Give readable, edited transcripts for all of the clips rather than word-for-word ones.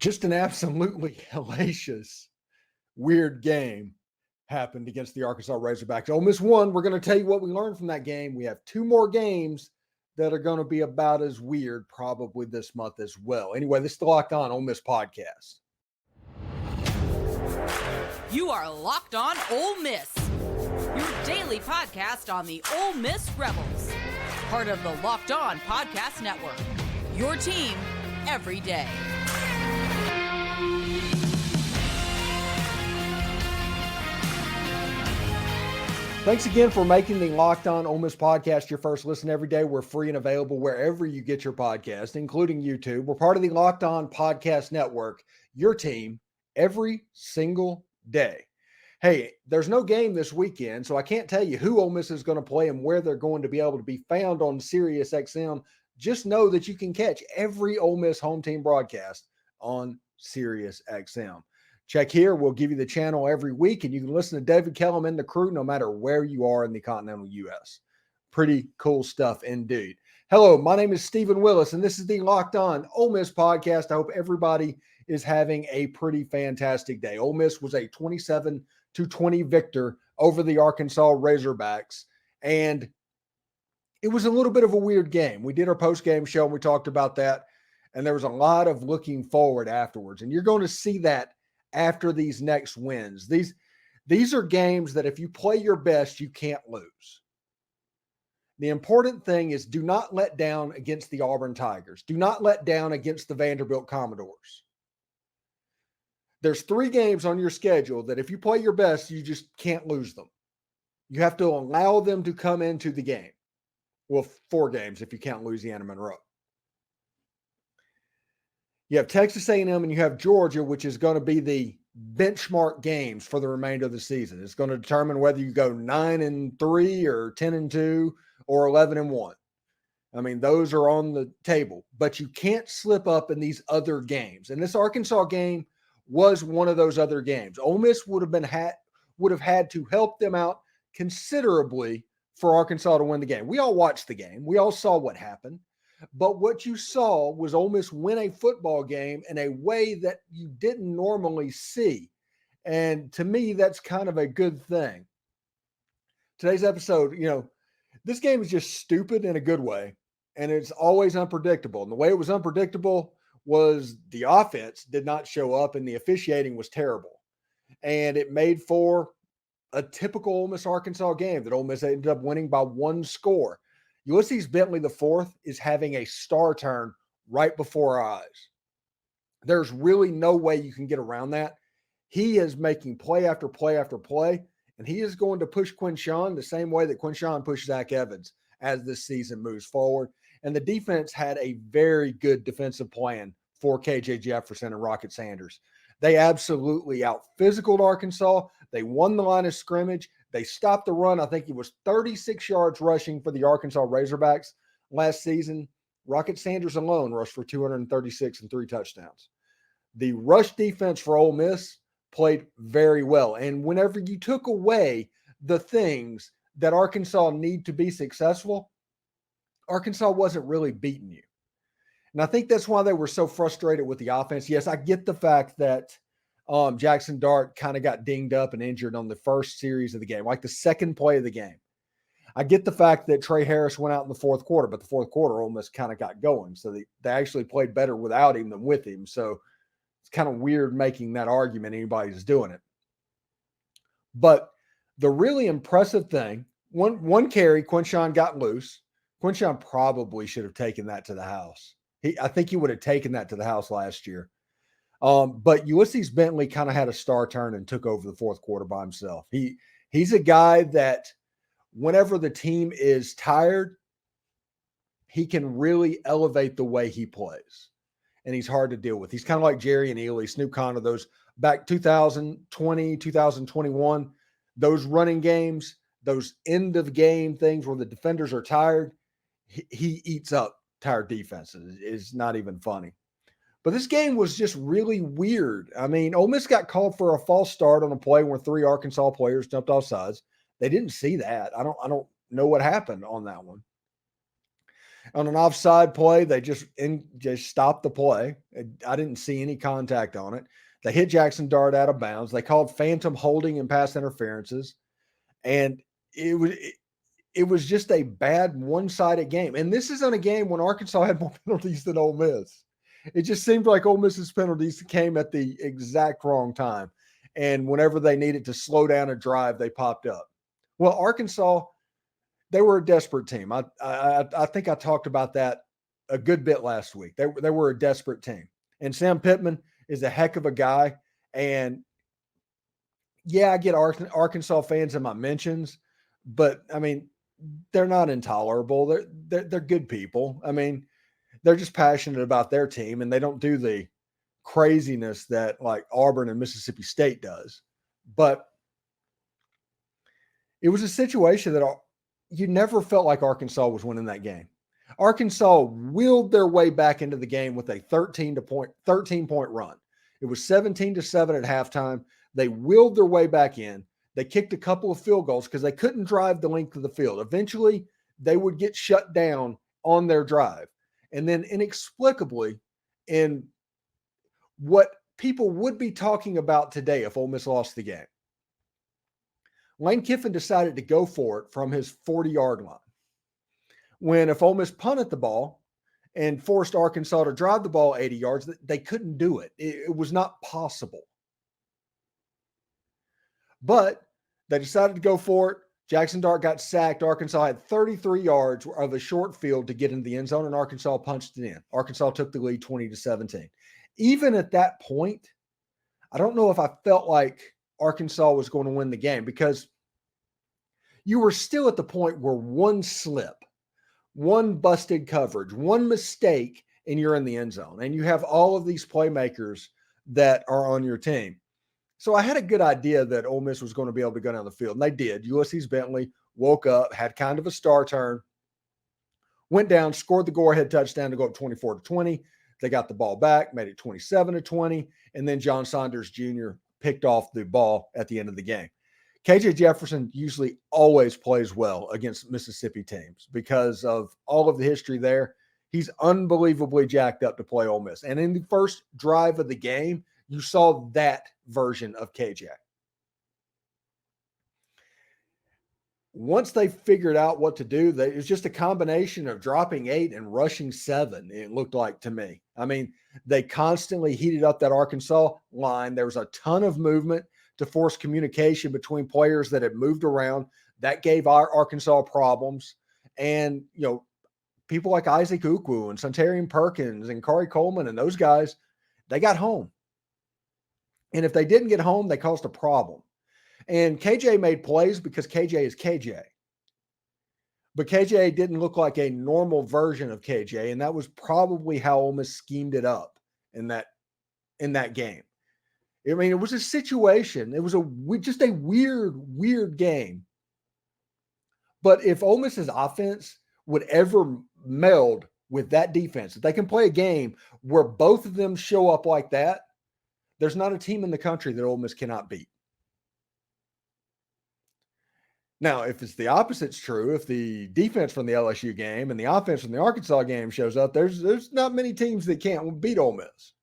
Just an absolutely hellacious, weird game happened against the Arkansas Razorbacks. Ole Miss won. We're going to tell you what we learned from that game. We have two more games that are going to be about as weird probably this month as well. Anyway, this is the Locked On Ole Miss podcast. You are Locked On Ole Miss, your daily podcast on the Ole Miss Rebels, part of the Locked On Podcast Network, your team every day. Thanks again for making the Locked On Ole Miss podcast your first listen every day. We're free and available wherever you get your podcast, including YouTube. We're part of the Locked On Podcast Network, your team every single day. Hey, there's no game this weekend, so I can't tell you who Ole Miss is going to play and where they're going to be able to be found on SiriusXM. Just know that you can catch every Ole Miss home team broadcast on SiriusXM. Check here. We'll give you the channel every week, and you can listen to David Kellum and the crew no matter where you are in the continental U.S. Pretty cool stuff indeed. Hello, my name is Stephen Willis, and this is the Locked On Ole Miss podcast. I hope everybody is having a pretty fantastic day. Ole Miss was a 27-20 victor over the Arkansas Razorbacks, and it was a little bit of a weird game. We did our post-game show, and we talked about that, and there was a lot of looking forward afterwards, and you're going to see that after these next wins. These are games that if you play your best, you can't lose. The important thing is do not let down against the Auburn Tigers. Do not let down against the Vanderbilt Commodores. There's 3 games on your schedule that if you play your best, you just can't lose them. You have to allow them to come into the game. Well, 4 games if you count Louisiana Monroe. You have Texas A&M and you have Georgia, which is going to be the benchmark games for the remainder of the season. It's going to determine whether you go 9-3 or 10-2 or 11-1. I mean, those are on the table, but you can't slip up in these other games. And this Arkansas game was one of those other games. Ole Miss would have had to help them out considerably for Arkansas to win the game. We all watched the game. We all saw what happened. But what you saw was Ole Miss win a football game in a way that you didn't normally see. And to me, that's kind of a good thing. Today's episode, this game is just stupid in a good way. And it's always unpredictable. And the way it was unpredictable was the offense did not show up and the officiating was terrible. And it made for a typical Ole Miss Arkansas game that Ole Miss ended up winning by 1 score. Ulysses Bentley IV is having a star turn right before our eyes. There's really no way you can get around that. He is making play after play after play, and he is going to push Quinshon the same way that Quinshon pushed Zach Evans as this season moves forward. And the defense had a very good defensive plan for KJ Jefferson and Rocket Sanders. They absolutely out-physicaled Arkansas. They won the line of scrimmage. They stopped the run. I think it was 36 yards rushing for the Arkansas Razorbacks last season. Rocket Sanders alone rushed for 236 and 3 touchdowns. The rush defense for Ole Miss played very well. And whenever you took away the things that Arkansas need to be successful, Arkansas wasn't really beating you. And I think that's why they were so frustrated with the offense. Yes, I get the fact that Jaxson Dart kind of got dinged up and injured on the first series of the game, like the second play of the game. I get the fact that Trey Harris went out in the fourth quarter, but the fourth quarter almost kind of got going. So they actually played better without him than with him. So it's kind of weird making that argument anybody's doing it. But the really impressive thing, one carry, Quinshon got loose. Quinshon probably should have taken that to the house. I think he would have taken that to the house last year. But Ulysses Bentley kind of had a star turn and took over the fourth quarter by himself. He's a guy that whenever the team is tired, he can really elevate the way he plays. And he's hard to deal with. He's kind of like Jerry and Ely, Snoop Conner, those back 2020, 2021, those running games, those end of game things where the defenders are tired. He eats up tired defenses. It's not even funny. But this game was just really weird. I mean, Ole Miss got called for a false start on a play where 3 Arkansas players jumped off sides. They didn't see that. I don't know what happened on that one. On an offside play, they just stopped the play. I didn't see any contact on it. They hit Jaxson Dart out of bounds. They called phantom holding and pass interferences, and it was just a bad one-sided game. And this is on a game when Arkansas had more penalties than Ole Miss. It just seemed like Ole Miss's penalties came at the exact wrong time, and whenever they needed to slow down a drive, they popped up. Well, Arkansas, they were a desperate team. I think I talked about that a good bit last week. They were a desperate team. And Sam Pittman is a heck of a guy. And yeah, I get Arkansas fans in my mentions, but I mean, they're not intolerable. They're good people. I mean, they're just passionate about their team, and they don't do the craziness that like Auburn and Mississippi State does. But it was a situation that you never felt like Arkansas was winning that game. Arkansas willed their way back into the game with a 13-point run. It was 17-7 at halftime. They willed their way back in. They kicked a couple of field goals because they couldn't drive the length of the field. Eventually, they would get shut down on their drive. And then inexplicably, in what people would be talking about today if Ole Miss lost the game, Lane Kiffin decided to go for it from his 40-yard line. When if Ole Miss punted the ball and forced Arkansas to drive the ball 80 yards, they couldn't do it. It was not possible. But they decided to go for it. Jaxson Dart got sacked. Arkansas had 33 yards of a short field to get into the end zone, and Arkansas punched it in. Arkansas took the lead 20-17. Even at that point, I don't know if I felt like Arkansas was going to win the game, because you were still at the point where one slip, one busted coverage, one mistake, and you're in the end zone. And you have all of these playmakers that are on your team. So I had a good idea that Ole Miss was going to be able to go down the field, and they did. Ulysses Bentley woke up, had kind of a star turn, went down, scored the go-ahead touchdown to go up 24-20. They got the ball back, made it 27-20, and then John Saunders Jr. picked off the ball at the end of the game. KJ Jefferson usually always plays well against Mississippi teams because of all of the history there. He's unbelievably jacked up to play Ole Miss. And in the first drive of the game, you saw that version of KJ. Once they figured out what to do, it was just a combination of dropping 8 and rushing 7, it looked like to me. I mean, they constantly heated up that Arkansas line. There was a ton of movement to force communication between players that had moved around. That gave our Arkansas problems. And, people like Isaac Ukwu and Sontarian Perkins and Corey Coleman and those guys, they got home. And if they didn't get home, they caused a problem. And KJ made plays because KJ is KJ. But KJ didn't look like a normal version of KJ, and that was probably how Ole Miss schemed it up in that game. I mean, it was a situation. It was just a weird game. But if Ole Miss's offense would ever meld with that defense, if they can play a game where both of them show up like that, there's not a team in the country that Ole Miss cannot beat. Now, if it's the opposite's true, if the defense from the LSU game and the offense from the Arkansas game shows up, there's not many teams that can't beat Ole Miss.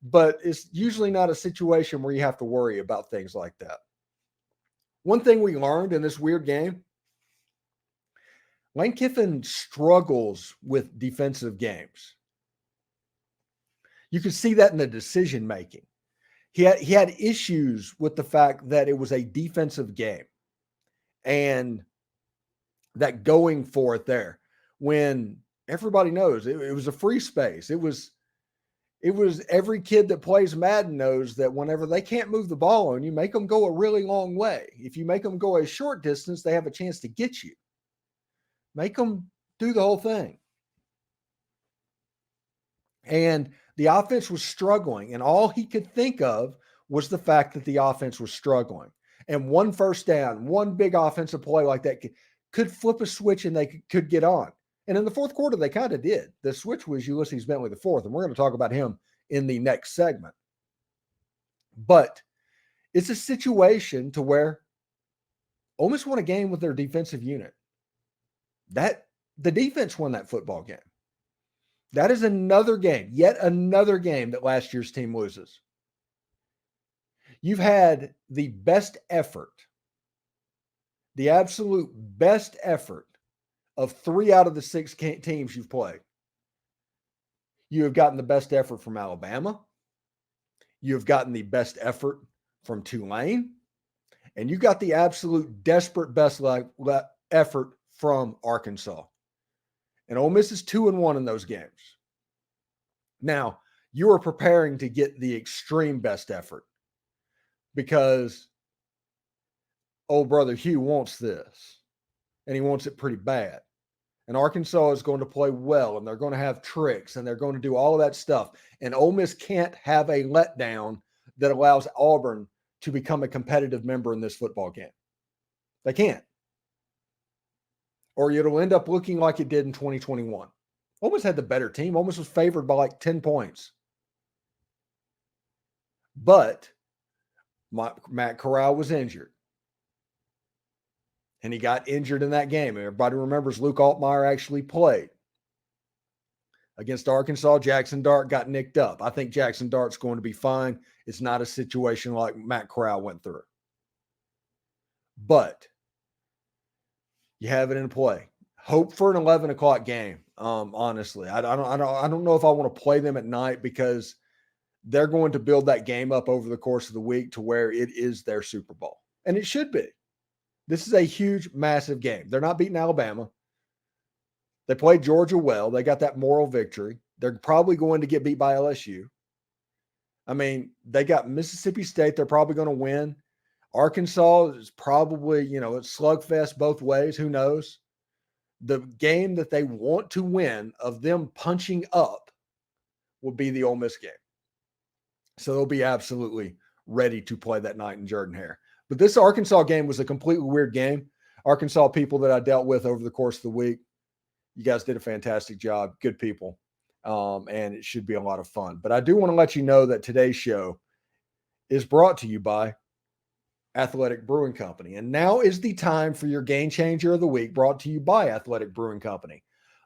But it's usually not a situation where you have to worry about things like that. One thing we learned in this weird game, Lane Kiffin struggles with defensive games. You could see that in the decision making. He had issues with the fact that it was a defensive game and that going for it there when everybody knows it was a free space. It was every kid that plays Madden knows that whenever they can't move the ball on you, make them go a really long way. If you make them go a short distance, they have a chance to get you. Make them do the whole thing. And the offense was struggling, and all he could think of was the fact that the offense was struggling. And one first down, one big offensive play like that could flip a switch and they could get on. And in the fourth quarter, they kind of did. The switch was Ulysses Bentley IV, and we're going to talk about him in the next segment. But it's a situation to where Ole Miss won a game with their defensive unit. That The defense won that football game. That is another game, yet another game that last year's team loses. You've had the best effort, the absolute best effort of 3 out of the 6 teams you've played. You have gotten the best effort from Alabama. You have gotten the best effort from Tulane. And you got the absolute desperate best effort from Arkansas. And Ole Miss is 2-1 in those games. Now, you are preparing to get the extreme best effort because old brother Hugh wants this, and he wants it pretty bad. And Arkansas is going to play well, and they're going to have tricks, and they're going to do all of that stuff. And Ole Miss can't have a letdown that allows Auburn to become a competitive member in this football game. They can't. Or it'll end up looking like it did in 2021. Ole Miss had the better team. Ole Miss was favored by like 10 points. But Matt Corral was injured. And he got injured in that game. Everybody remembers Luke Altmaier actually played. Against Arkansas, Jaxson Dart got nicked up. I think Jaxson Dart's going to be fine. It's not a situation like Matt Corral went through. But you have it in play. Hope for an 11 o'clock game. Honestly, I don't know if I want to play them at night because they're going to build that game up over the course of the week to where it is their Super Bowl. And it should be. This is a huge, massive game. They're not beating Alabama. They played Georgia well. They got that moral victory. They're probably going to get beat by LSU. I mean, they got Mississippi State. They're probably going to win. Arkansas is probably, it's slugfest both ways. Who knows? The game that they want to win of them punching up will be the Ole Miss game. So they'll be absolutely ready to play that night in Jordan-Hare. But this Arkansas game was a completely weird game. Arkansas people that I dealt with over the course of the week, you guys did a fantastic job. Good people. And it should be a lot of fun. But I do want to let you know that today's show is brought to you by Athletic Brewing Company. And now is the time for your Game Changer of the Week, brought to you by Athletic Brewing Company.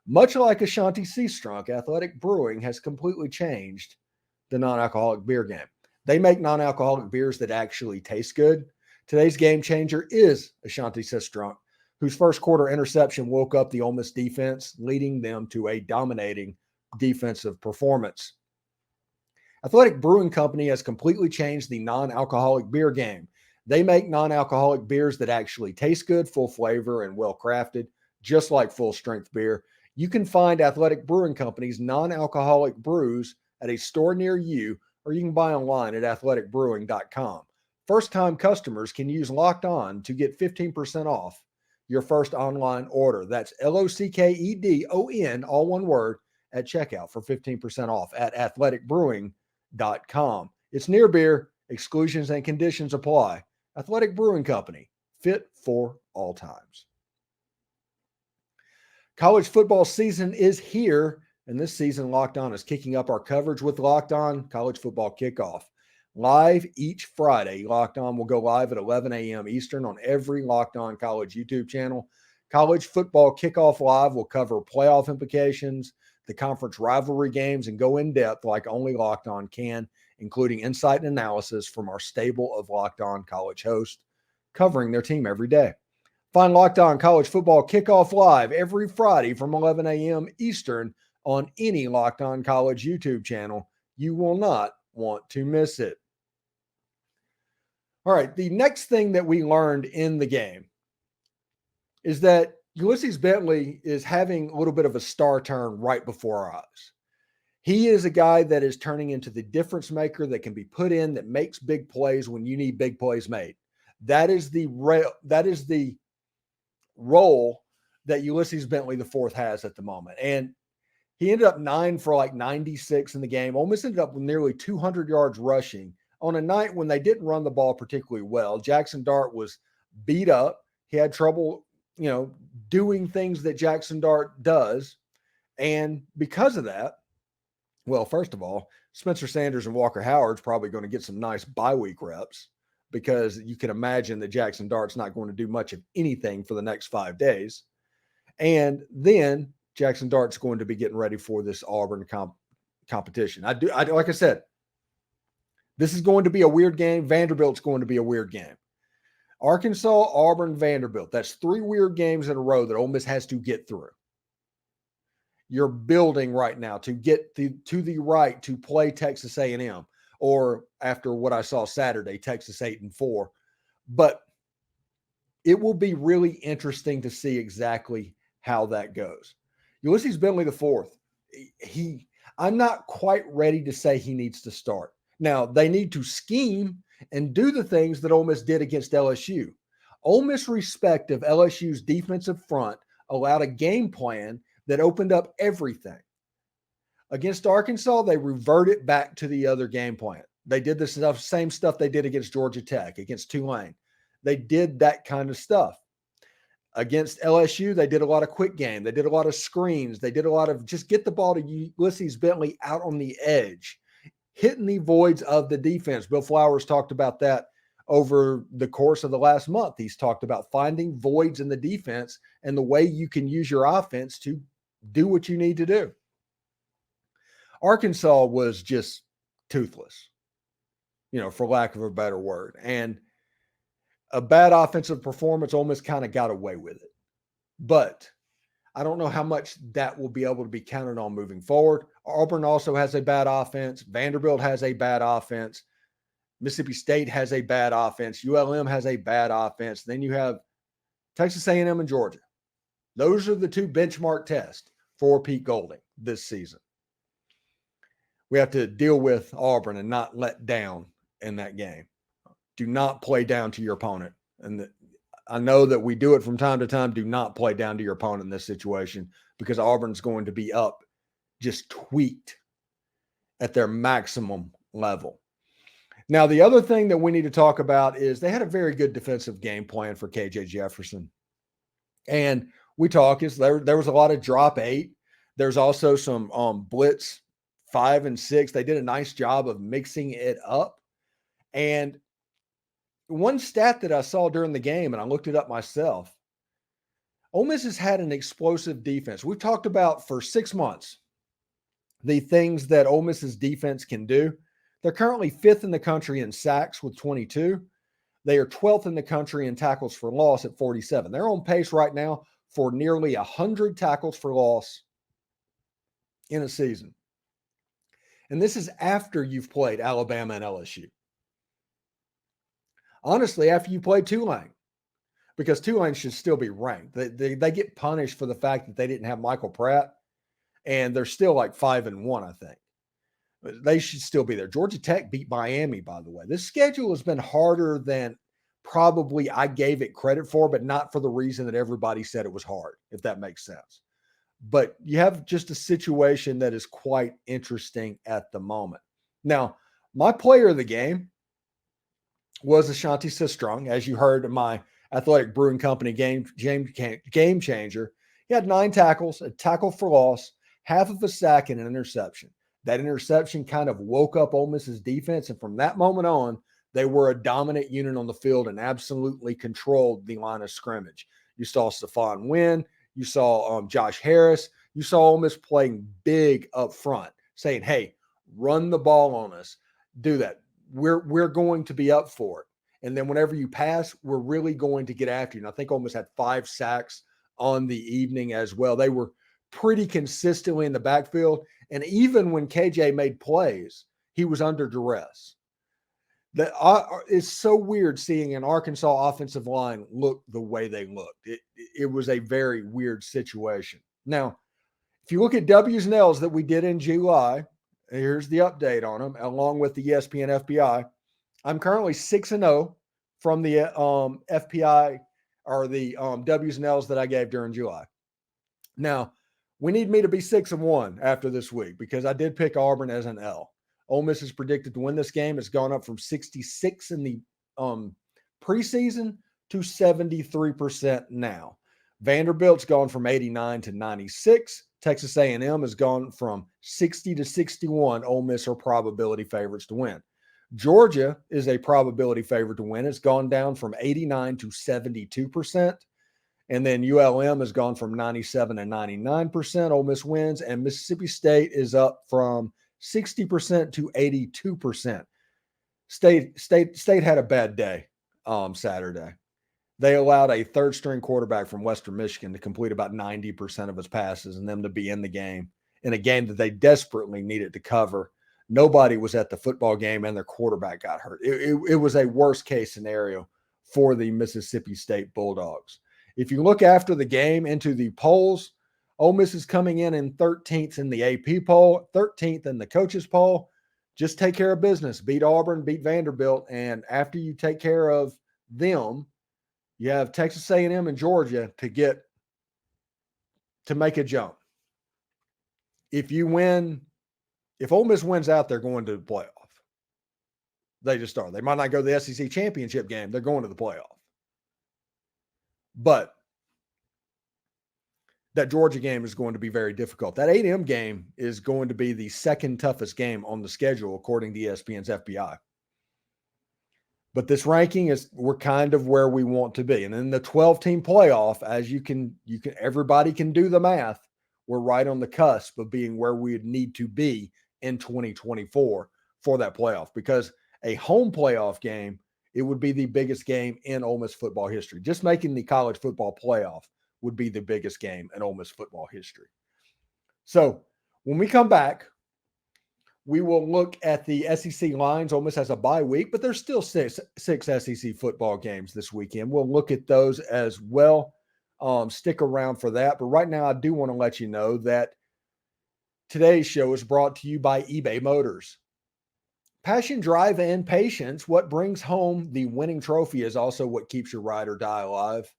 Much like Ashanti Sea Strunk, Athletic Brewing has completely changed the non-alcoholic beer game. They make non-alcoholic beers that actually taste good. Today's game changer is Ashanti Sea Strunk, whose first quarter interception woke up the Ole Miss defense, leading them to a dominating defensive performance. Athletic Brewing Company has completely changed the non-alcoholic beer game. They make non-alcoholic beers that actually taste good, full flavor, and well-crafted, just like full-strength beer. You can find Athletic Brewing Company's non-alcoholic brews at a store near you, or you can buy online at athleticbrewing.com. First-time customers can use Locked On to get 15% off your first online order. That's LOCKEDON, all one word, at checkout for 15% off at athleticbrewing.com. It's near beer. Exclusions and conditions apply. Athletic Brewing Company, fit for all times. College football season is here, and this season Locked On is kicking up our coverage with Locked On College Football Kickoff. Live each Friday, Locked On will go live at 11 a.m. Eastern on every Locked On College YouTube channel. College Football Kickoff Live will cover playoff implications, the conference rivalry games, and go in depth like only Locked On can, including insight and analysis from our stable of Locked On College hosts covering their team every day. Find Locked On College Football Kickoff Live every Friday from 11 a.m. Eastern on any Locked On College YouTube channel. You will not want to miss it. All right, the next thing that we learned in the game is that Ulysses Bentley is having a little bit of a star turn right before our eyes. He is a guy that is turning into the difference maker that can be put in, that makes big plays when you need big plays made. That is the role that Ulysses Bentley IV has at the moment. And he ended up 9 for like 96 in the game, almost ended up with nearly 200 yards rushing on a night when they didn't run the ball particularly well. Jaxson Dart was beat up. He had trouble, doing things that Jaxson Dart does. And because of that, well, first of all, Spencer Sanders and Walker Howard's probably going to get some nice bye week reps, because you can imagine that Jaxson Dart's not going to do much of anything for the next 5 days. And then Jaxson Dart's going to be getting ready for this Auburn competition. Like I said, this is going to be a weird game. Vanderbilt's going to be a weird game. Arkansas, Auburn, Vanderbilt. That's 3 weird games in a row that Ole Miss has to get through. You're building right now to get to the right to play Texas A&M, or after what I saw Saturday, Texas 8-4. But it will be really interesting to see exactly how that goes. Ulysses Bentley IV, I'm not quite ready to say he needs to start. Now, they need to scheme and do the things that Ole Miss did against LSU. Ole Miss respect of LSU's defensive front allowed a game plan that opened up everything. Against Arkansas, they reverted back to the other game plan. They did the same stuff they did against Georgia Tech, against Tulane. They did that kind of stuff. Against LSU, they did a lot of quick game. They did a lot of screens. They did a lot of just get the ball to Ulysses Bentley out on the edge, hitting the voids of the defense. Bill Flowers talked about that over the course of the last month. He's talked about finding voids in the defense and the way you can use your offense to do what you need to do. Arkansas was just toothless, for lack of a better word. And a bad offensive performance, Ole Miss kind of got away with it. But I don't know how much that will be able to be counted on moving forward. Auburn also has a bad offense. Vanderbilt has a bad offense. Mississippi State has a bad offense. ULM has a bad offense. Then you have Texas A&M and Georgia. Those are the 2 benchmark tests for Pete Golding this season. We have to deal with Auburn and not let down in that game. Do not play down to your opponent. And I know that we do it from time to time. Do not play down to your opponent in this situation, because Auburn's going to be up just tweaked at their maximum level. Now, the other thing that we need to talk about is they had a very good defensive game plan for KJ Jefferson. And we talk is there was a lot of drop 8. There's also some blitz 5 and 6. They did a nice job of mixing it up. And one stat that I saw during the game, and I looked it up myself, Ole Miss has had an explosive defense. We've talked about for 6 months the things that Ole Miss's defense can do. They're currently 5th in the country in sacks with 22. They are 12th in the country in tackles for loss at 47. They're on pace right now for nearly 100 tackles for loss in a season. And this is after you've played Alabama and LSU. Honestly, after you play Tulane, because Tulane should still be ranked. They get punished for the fact that they didn't have Michael Pratt, and they're still like 5-1, I think. But they should still be there. Georgia Tech beat Miami, by the way. This schedule has been harder than probably I gave it credit for, but not for the reason that everybody said it was hard, if that makes sense. But you have just a situation that is quite interesting at the moment. Now, my player of the game was Ashanti Sistrunk, as you heard in my Athletic Brewing Company game changer. He had 9 tackles, a tackle for loss, half of a sack, and an interception. That interception kind of woke up Ole Miss's defense, and from that moment on, they were a dominant unit on the field and absolutely controlled the line of scrimmage. You saw Stephon Wynn, you saw Josh Harris, you saw Ole Miss playing big up front, saying, hey, run the ball on us, do that. We're going to be up for it. And then whenever you pass, we're really going to get after you. And I think Ole Miss had 5 sacks on the evening as well. They were pretty consistently in the backfield. And even when KJ made plays, he was under duress. It's so weird seeing an Arkansas offensive line look the way they looked. It was a very weird situation. Now, if you look at W's and L's that we did in July, here's the update on them, along with the ESPN FPI. I'm currently 6-0 from the FPI or the W's and L's that I gave during July. Now, we need me to be 6-1 after this week because I did pick Auburn as an L. Ole Miss is predicted to win this game. It's gone up from 66 in the preseason to 73% now. Vanderbilt's gone from 89 to 96. Texas A&M has gone from 60 to 61. Ole Miss are probability favorites to win. Georgia is a probability favorite to win. It's gone down from 89 to 72%. And then ULM has gone from 97 and 99% Ole Miss wins, and Mississippi State is up from 60% to 82%. State had a bad day Saturday. They allowed a third-string quarterback from Western Michigan to complete about 90% of his passes and them to be in the game, in a game that they desperately needed to cover. Nobody was at the football game, and their quarterback got hurt. It was a worst-case scenario for the Mississippi State Bulldogs. If you look after the game into the polls, Ole Miss is coming in 13th in the AP poll, 13th in the coaches poll. Just take care of business. Beat Auburn, beat Vanderbilt, and after you take care of them, you have Texas A&M and Georgia to make a jump. If Ole Miss wins out, they're going to the playoff. They just are. They might not go to the SEC championship game. They're going to the playoff. But that Georgia game is going to be very difficult. That A&M game is going to be the second toughest game on the schedule, according to ESPN's FBI. But this ranking we're kind of where we want to be. And then the 12-team playoff, as everybody can do the math, we're right on the cusp of being where we need to be in 2024 for that playoff. Because a home playoff game, it would be the biggest game in Ole Miss football history. Just making the college football playoff would be the biggest game in Ole Miss football history. So when we come back, we will look at the SEC lines. Ole Miss has a bye week, but there's still six SEC football games this weekend. We'll look at those as well. Stick around for that. But right now, I do want to let you know that today's show is brought to you by eBay Motors. Passion, drive, and patience. What brings home the winning trophy is also what keeps your ride or die alive.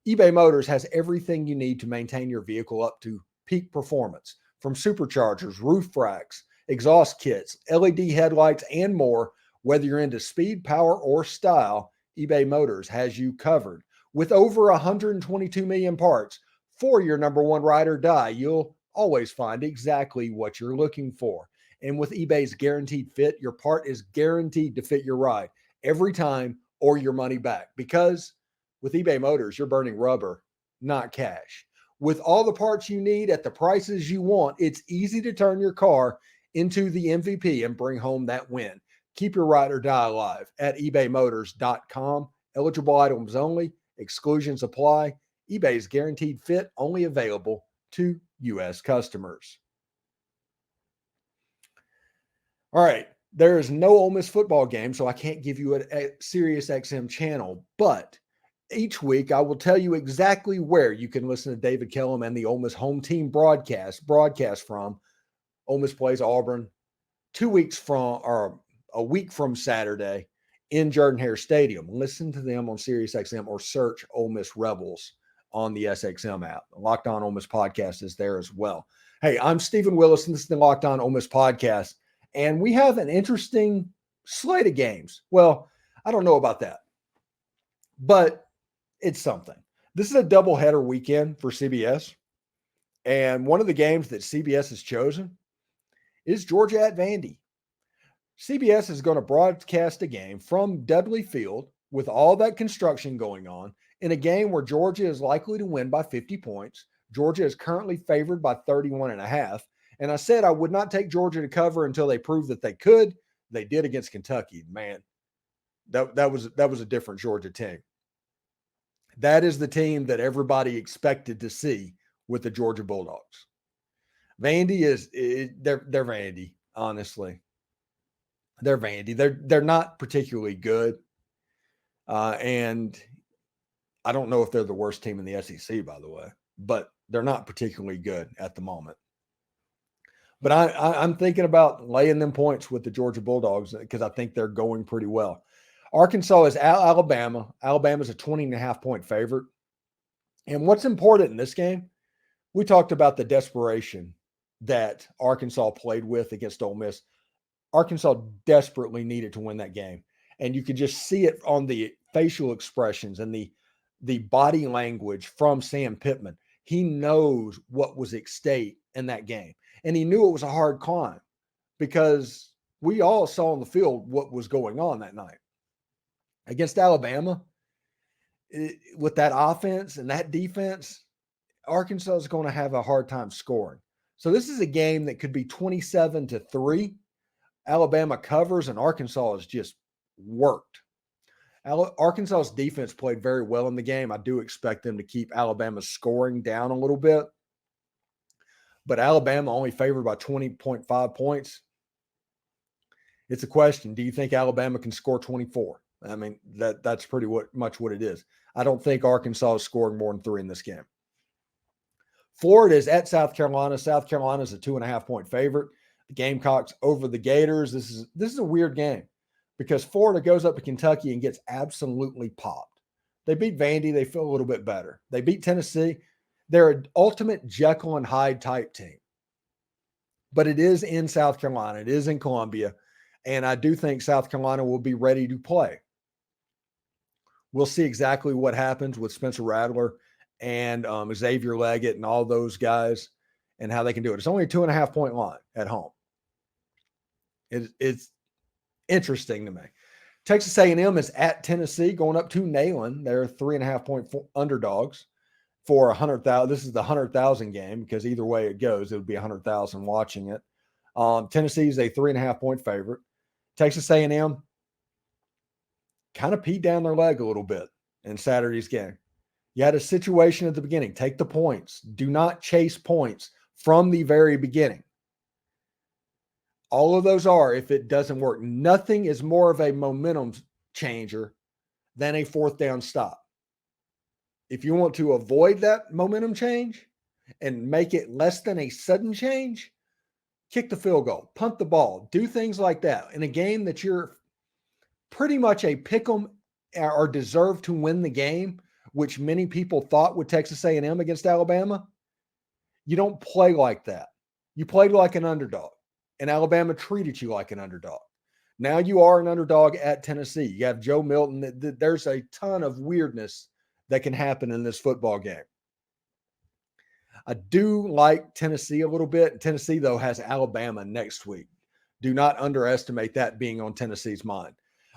eBay Motors has everything you need to maintain your vehicle up to peak performance, from superchargers, roof racks, exhaust kits, LED headlights, and more. Whether you're into speed, power, or style, eBay Motors has you covered. With over 122 million parts for your number one ride or die, you'll always find exactly what you're looking for. And with eBay's guaranteed fit, your part is guaranteed to fit your ride every time or your money back. Because with eBay Motors, you're burning rubber, not cash. With all the parts you need at the prices you want, it's easy to turn your car into the MVP and bring home that win. Keep your ride or die alive at ebaymotors.com. Eligible items only. Exclusions apply. eBay's guaranteed fit only available to U.S. customers. All right. There is no Ole Miss football game, so I can't give you a Sirius XM channel, but each week I will tell you exactly where you can listen to David Kellum and the Ole Miss home team broadcast from. Ole Miss plays Auburn a week from Saturday in Jordan-Hare Stadium. Listen to them on Sirius XM or search Ole Miss Rebels on the SXM app. The Locked On Ole Miss podcast is there as well. Hey, I'm Stephen Willis, and this is the Locked On Ole Miss podcast. And we have an interesting slate of games. Well, I don't know about that, but it's something. This is a doubleheader weekend for CBS. And one of the games that CBS has chosen is Georgia at Vandy. CBS is going to broadcast a game from Dudley Field with all that construction going on in a game where Georgia is likely to win by 50 points. Georgia is currently favored by 31.5. And I said I would not take Georgia to cover until they proved that they could. They did against Kentucky. Man, that was a different Georgia team. That is the team that everybody expected to see with the Georgia Bulldogs. Vandy they're Vandy, honestly. They're Vandy. They're not particularly good. And I don't know if they're the worst team in the SEC, by the way, but they're not particularly good at the moment. But I'm thinking about laying them points with the Georgia Bulldogs because I think they're going pretty well. Arkansas is at Alabama. Alabama's a 20.5-point favorite. And what's important in this game, we talked about the desperation that Arkansas played with against Ole Miss. Arkansas desperately needed to win that game. And you could just see it on the facial expressions and the body language from Sam Pittman. He knows what was at stake in that game. And he knew it was a hard climb because we all saw on the field what was going on that night. Against Alabama, with that offense and that defense, Arkansas is going to have a hard time scoring. So this is a game that could be 27-3. Alabama covers and Arkansas is just worked. Arkansas's defense played very well in the game. I do expect them to keep Alabama's scoring down a little bit. But Alabama only favored by 20.5 points. It's a question. Do you think Alabama can score 24? I mean, that's pretty much what it is. I don't think Arkansas is scoring more than 3 in this game. Florida is at South Carolina. South Carolina is a 2.5-point favorite. The Gamecocks over the Gators. This is a weird game because Florida goes up to Kentucky and gets absolutely popped. They beat Vandy. They feel a little bit better. They beat Tennessee. They're an ultimate Jekyll and Hyde type team. But it is in South Carolina. It is in Columbia. And I do think South Carolina will be ready to play. We'll see exactly what happens with Spencer Rattler and Xavier Leggett and all those guys and how they can do it. It's only a 2.5-point line at home. It's interesting to me. Texas A&M is at Tennessee going up to Neyland. They're 3.5-point underdogs for 100,000. This is the 100,000 game because either way it goes, it would be 100,000 watching it. Tennessee is a 3.5-point favorite. Texas A&M kind of peed down their leg a little bit in Saturday's game. You had a situation at the beginning. Take the points. Do not chase points from the very beginning. All of those are if it doesn't work. Nothing is more of a momentum changer than a 4th down stop. If you want to avoid that momentum change and make it less than a sudden change, kick the field goal, punt the ball, do things like that. In a game that you're pretty much a pick 'em or deserve to win the game, which many people thought with Texas A&M against Alabama, you don't play like that. You played like an underdog, and Alabama treated you like an underdog. Now you are an underdog at Tennessee. You have Joe Milton. There's a ton of weirdness that can happen in this football game. I do like Tennessee a little bit. Tennessee, though, has Alabama next week. Do not underestimate that being on Tennessee's mind.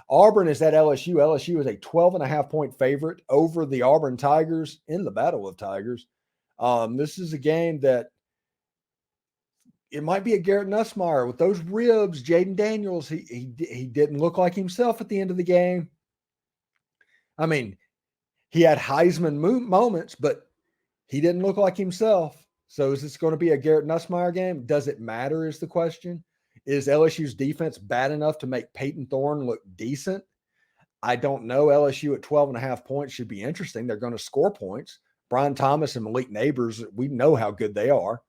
Auburn is at LSU. LSU is a 12.5-point favorite over the Auburn Tigers in the Battle of Tigers. This is a game that it might be a Garrett Nussmeier with those ribs. Jaden Daniels, he didn't look like himself at the end of the game. I mean, he had Heisman moments, but he didn't look like himself. So is this going to be a Garrett Nussmeier game? Does it matter is the question. Is LSU's defense bad enough to make Peyton Thorne look decent? I don't know. LSU at 12.5 points should be interesting. They're going to score points. Brian Thomas and Malik Neighbors, we know how good they are.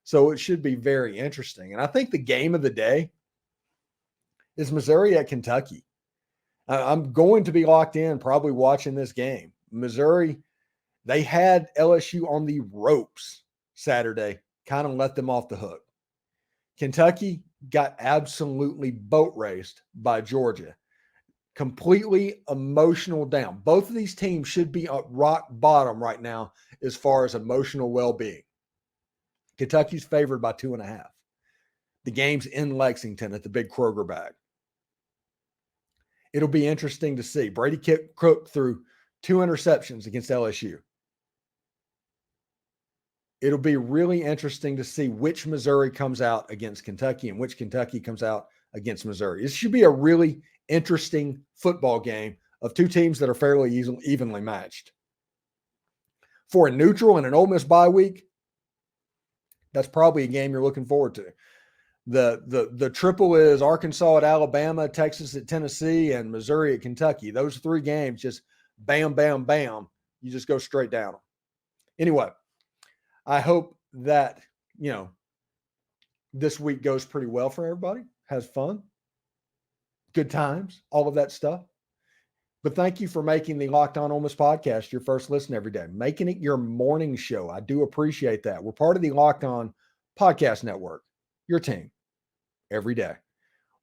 So it should be very interesting. And I think the game of the day is Missouri at Kentucky. I'm going to be locked in probably watching this game. Missouri, they had LSU on the ropes Saturday, kind of let them off the hook. Kentucky got absolutely boat raced by Georgia. Completely emotional down. Both of these teams should be at rock bottom right now as far as emotional well-being. Kentucky's favored by 2.5. The game's in Lexington at the big Kroger bag. It'll be interesting to see. Brady Cook threw 2 interceptions against LSU. It'll be really interesting to see which Missouri comes out against Kentucky and which Kentucky comes out against Missouri. This should be a really interesting football game of 2 teams that are fairly evenly matched. For a neutral and an Ole Miss bye week, that's probably a game you're looking forward to. The triple is Arkansas at Alabama, Texas at Tennessee, and Missouri at Kentucky. Those 3 games just bam, bam, bam. You just go straight down them. Anyway, I hope that, this week goes pretty well for everybody. Has fun. Good times, all of that stuff. But thank you for making the Locked On Ole Miss podcast your first listen every day, making it your morning show. I do appreciate that. We're part of the Locked On Podcast Network, your team, every day.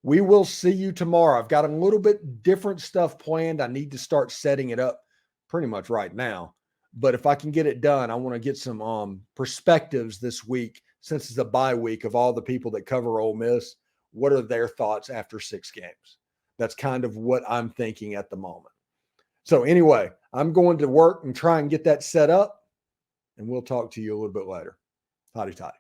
We will see you tomorrow. I've got a little bit different stuff planned. I need to start setting it up pretty much right now. But if I can get it done, I want to get some perspectives this week since it's a bye week of all the people that cover Ole Miss. What are their thoughts after 6 games? That's kind of what I'm thinking at the moment. So anyway, I'm going to work and try and get that set up, and we'll talk to you a little bit later. Hotty toddy.